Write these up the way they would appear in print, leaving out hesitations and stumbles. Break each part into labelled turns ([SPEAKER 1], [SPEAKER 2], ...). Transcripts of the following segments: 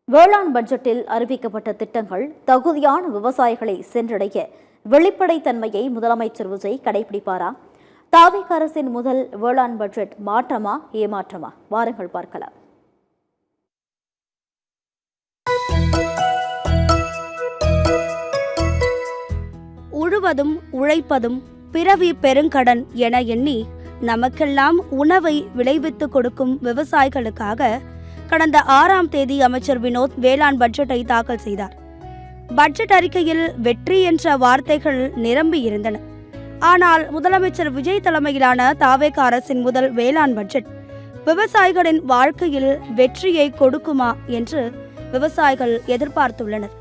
[SPEAKER 1] வேளாண் பட்ஜெட்டில் அறிவிக்கப்பட்ட திட்டங்கள் தகுதியான விவசாயிகளை சென்றடைய வெளிப்படைத்தன்மையை முதலமைச்சர் விஜய் கடைபிடிப்பாரா? தாவேக அரசின் முதல் வேளாண் பட்ஜெட் மாற்றமா ஏமாற்றமா? வாருங்கள் பார்க்கலாம்.
[SPEAKER 2] உழுவதும் உழைப்பதும் பிறவி பெருங்கடன் என எண்ணி நமக்கெல்லாம் உணவை விளைவித்துக் கொடுக்கும் விவசாயிகளுக்காக கடந்த 6ஆம் தேதி அமைச்சர் வினோத் வேளாண் பட்ஜெட்டை தாக்கல் செய்தார். பட்ஜெட் அறிக்கையில் வெற்றி என்ற வார்த்தைகள் நிரம்பி இருந்தன. ஆனால் முதலமைச்சர் விஜய் தலைமையிலான தாவேக அரசின் முதல் வேளாண் பட்ஜெட் விவசாயிகளின் வாழ்க்கையில் வெற்றியை கொடுக்குமா என்று விவசாயிகள் எதிர்பார்த்துள்ளனர்.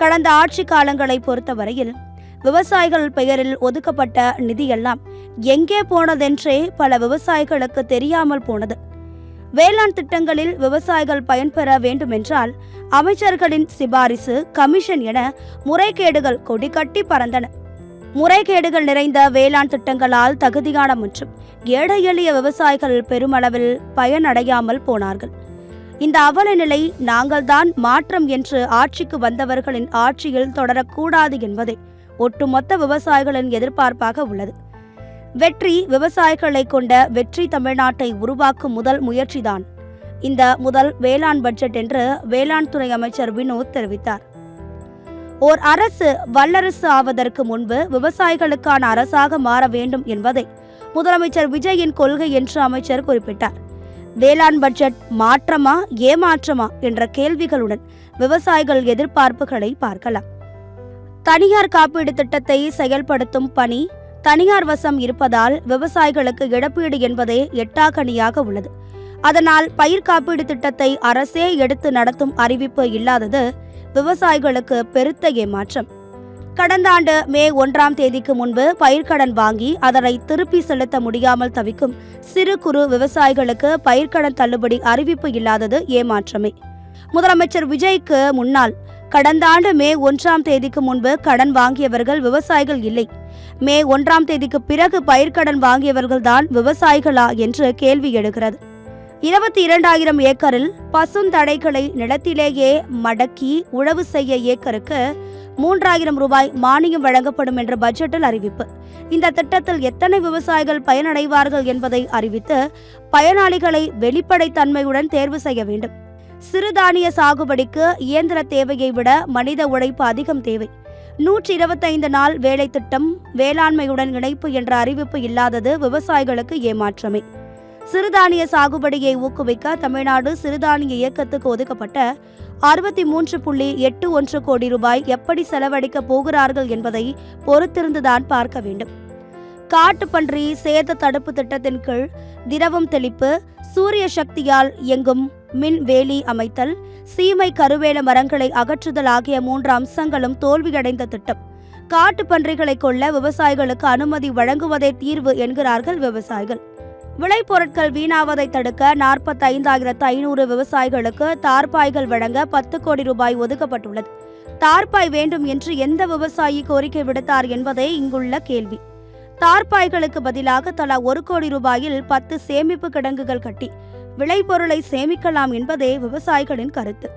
[SPEAKER 2] கடந்த ஆட்சி காலங்களை பொறுத்தவரையில் விவசாயிகள் பெயரில் ஒதுக்கப்பட்ட நிதியெல்லாம் எங்கே போனதென்றே பல விவசாயிகளுக்கு தெரியாமல் போனது. வேளாண் திட்டங்களில் விவசாயிகள் பயன்பெற வேண்டுமென்றால் அமைச்சர்களின் சிபாரிசு, கமிஷன் என முறைகேடுகள் கொடிகட்டி பறந்தன. முறைகேடுகள் நிறைந்த வேளாண் திட்டங்களால் தகுதியான மற்றும் ஏழை எளிய விவசாயிகள் பெருமளவில் பயனடையாமல் போனார்கள். இந்த அவல நிலை நாங்கள்தான் மாற்றம் என்று ஆட்சிக்கு வந்தவர்களின் ஆட்சியில் தொடரக்கூடாது என்பதே ஒட்டுமொத்த விவசாயிகளின் எதிர்பார்ப்பாக உள்ளது. வெற்றி விவசாயிகளை கொண்ட வெற்றி தமிழ்நாட்டை உருவாக்கும் முதல் முயற்சிதான் இந்த முதல் வேளாண் பட்ஜெட் என்று வேளாண் துறை அமைச்சர் வினோத் தெரிவித்தார். ஓர் அரசு வல்லரசு ஆவதற்கு முன்பு விவசாயிகளுக்கான அரசாக மாற வேண்டும் என்பதை முதலமைச்சர் விஜயின் கொள்கை என்று அமைச்சர் குறிப்பிட்டார். வேளாண் பட்ஜெட் மாற்றமா ஏமாற்றமா என்ற கேள்விகளுடன் விவசாயிகள் எதிர்பார்ப்புகளை பார்க்கலாம். தனியார் காப்பீடு திட்டத்தை செயல்படுத்தும் பணி தனியார் வசம் இருப்பதால் விவசாயிகளுக்கு இழப்பீடு என்பதே எட்டாக்கணியாக உள்ளது. அதனால் பயிர் காப்பீடு திட்டத்தை அரசே எடுத்து நடத்தும் அறிவிப்பு இல்லாதது விவசாயிகளுக்கு பெருத்த ஏமாற்றம். கடந்த ஆண்டு மே 1ஆம் தேதிக்கு முன்பு பயிர்க்கடன் வாங்கி அதனை திருப்பி செலுத்த முடியாமல் தவிக்கும் சிறு குறு விவசாயிகளுக்கு பயிர்க்கடன் தள்ளுபடி அறிவிப்பு இல்லாதது ஏமாற்றமே. முதலமைச்சர் விஜய்க்கு முன்னால் கடந்த ஆண்டு மே 1ஆம் தேதிக்கு முன்பு கடன் வாங்கியவர்கள் விவசாயிகள் இல்லை. மே 1ஆம் தேதிக்கு பிறகு பயிர்க்கடன் வாங்கியவர்கள்தான் விவசாயிகளா என்று கேள்வி எழுகிறது. 22,000 ஏக்கரில் பசுந்தடைகளை நிலத்திலேயே மடக்கி உழவு செய்ய ஏக்கருக்கு 3,000 ரூபாய் மானியம் வழங்கப்படும் என்ற பட்ஜெட்டில் அறிவிப்பு. இந்த திட்டத்தில் எத்தனை விவசாயிகள் பயனடைவார்கள் என்பதை அறிவித்து பயனாளிகளை வெளிப்படைத்தன்மையுடன் தேர்வு செய்ய வேண்டும். சிறுதானிய சாகுபடிக்கு இயந்திர தேவையை விட மனித உழைப்பு அதிகம் தேவை. 125 நாள் வேலை திட்டம், வேளாண்மையுடன் இணைப்பு என்ற அறிவிப்பு இல்லாதது விவசாயிகளுக்கு ஏமாற்றமே. சிறுதானிய சாகுபடியை ஊக்குவிக்க தமிழ்நாடு சிறுதானிய இயக்கத்துக்கு ஒதுக்கப்பட்ட 63.81 கோடி ரூபாய் எப்படி செலவழிக்க போகிறார்கள் என்பதை பொறுத்திருந்துதான் பார்க்க வேண்டும். காட்டுப்பன்றி சேத தடுப்பு திட்டத்தின் கீழ் திரவம் தெளிப்பு, சூரிய சக்தியால் இயங்கும் மின் வேலி அமைத்தல், சீமை கருவேல மரங்களை அகற்றுதல் ஆகிய 3 அம்சங்களும் தோல்வியடைந்த திட்டம். காட்டு பன்றிகளை கொல்ல விவசாயிகளுக்கு அனுமதி வழங்குவதே தீர்வு என்கிறார்கள் விவசாயிகள். விளைபொருட்கள் வீணாவதை தடுக்க 45,500 விவசாயிகளுக்கு தார்பாய்கள் வழங்க 10 கோடி ரூபாய் ஒதுக்கப்பட்டுள்ளது. தார்பாய் வேண்டும் என்று எந்த விவசாயி கோரிக்கை விடுத்தார் என்பதே இங்குள்ள கேள்வி. தார்பாய்களுக்கு பதிலாக தலா 1 கோடி ரூபாயில் 10 சேமிப்பு கிடங்குகள் கட்டி விளைபொருளை சேமிக்கலாம் என்பதே விவசாயிகளின் கருத்து.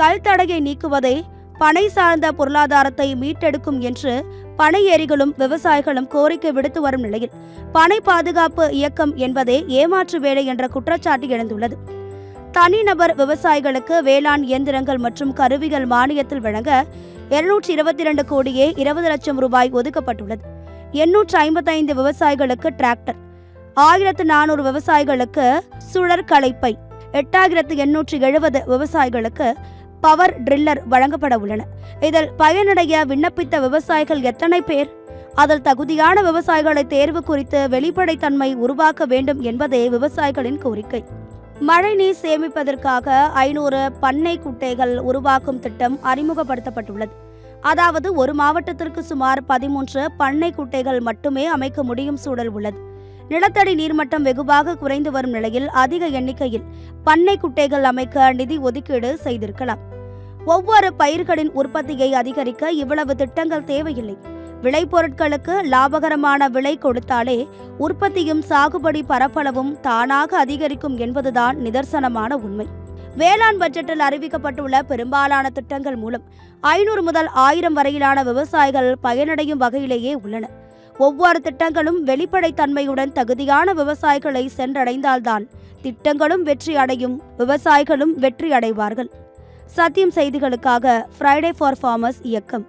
[SPEAKER 2] கல் தடையை நீக்குவதே பனை சார்ந்த பொருளாதாரத்தை மீட்டெடுக்கும் என்று பனை ஏரிகளும் விவசாயிகளும் கோரிக்கை விடுத்து வரும் நிலையில் பனை பாதுகாப்பு இயக்கம் என்பதே ஏமாற்று வேலை என்ற குற்றச்சாட்டு எழுந்துள்ளது. தனிநபர் விவசாயிகளுக்கு வேளாண் இயந்திரங்கள் மற்றும் கருவிகள் மானியத்தில் வழங்க 222 கோடியே 20 லட்சம் ரூபாய் ஒதுக்கப்பட்டுள்ளது. 855 விவசாயிகளுக்கு டிராக்டர், 1400 விவசாயிகளுக்கு சுழற் களைப்பை, 8870 விவசாயிகளுக்கு பவர் ட்ரில்லர் வழங்கப்பட உள்ளன. இதில் பயனடைய விண்ணப்பித்த விவசாயிகள் எத்தனை பேர்? அதில் தகுதியான விவசாயிகளை தேர்வு குறித்து வெளிப்படைத்தன்மை உருவாக்க வேண்டும் என்பதே விவசாயிகளின் கோரிக்கை. மழைநீர் சேமிப்பதற்காக 500 பண்ணை குட்டைகள் உருவாக்கும் திட்டம் அறிமுகப்படுத்தப்பட்டுள்ளது. அதாவது ஒரு மாவட்டத்திற்கு சுமார் 13 பண்ணை குட்டைகள் மட்டுமே அமைக்க முடியும் சூழல் உள்ளது. நிலத்தடி நீர்மட்டம் வெகுவாக குறைந்து வரும் நிலையில் அதிக எண்ணிக்கையில் பண்ணை குட்டைகள் அமைக்க நிதி ஒதுக்கீடு செய்திருக்கலாம். ஒவ்வொரு பயிர்களின் உற்பத்தியை அதிகரிக்க இவ்வளவு திட்டங்கள் தேவையில்லை. விளைபொருட்களுக்கு லாபகரமான விலை கொடுத்தாலே உற்பத்தியும் சாகுபடி பரப்பளவும் தானாக அதிகரிக்கும் என்பதுதான் நிதர்சனமான உண்மை. வேளாண் பட்ஜெட்டில் அறிவிக்கப்பட்டுள்ள பெரும்பாலான திட்டங்கள் மூலம் 500 முதல் 1000 வரையிலான விவசாயிகள் பயனடையும் வகையிலேயே உள்ளன. ஒவ்வொரு திட்டங்களும் வெளிப்படைத்தன்மையுடன் தகுதியான விவசாயிகளை சென்றடைந்தால்தான் திட்டங்களும் வெற்றி அடையும், விவசாயிகளும் வெற்றி அடைவார்கள். சத்தியம் செய்திகளுக்காக ஃப்ரைடே ஃபார் ஃபார்மர்ஸ் இயக்கம்.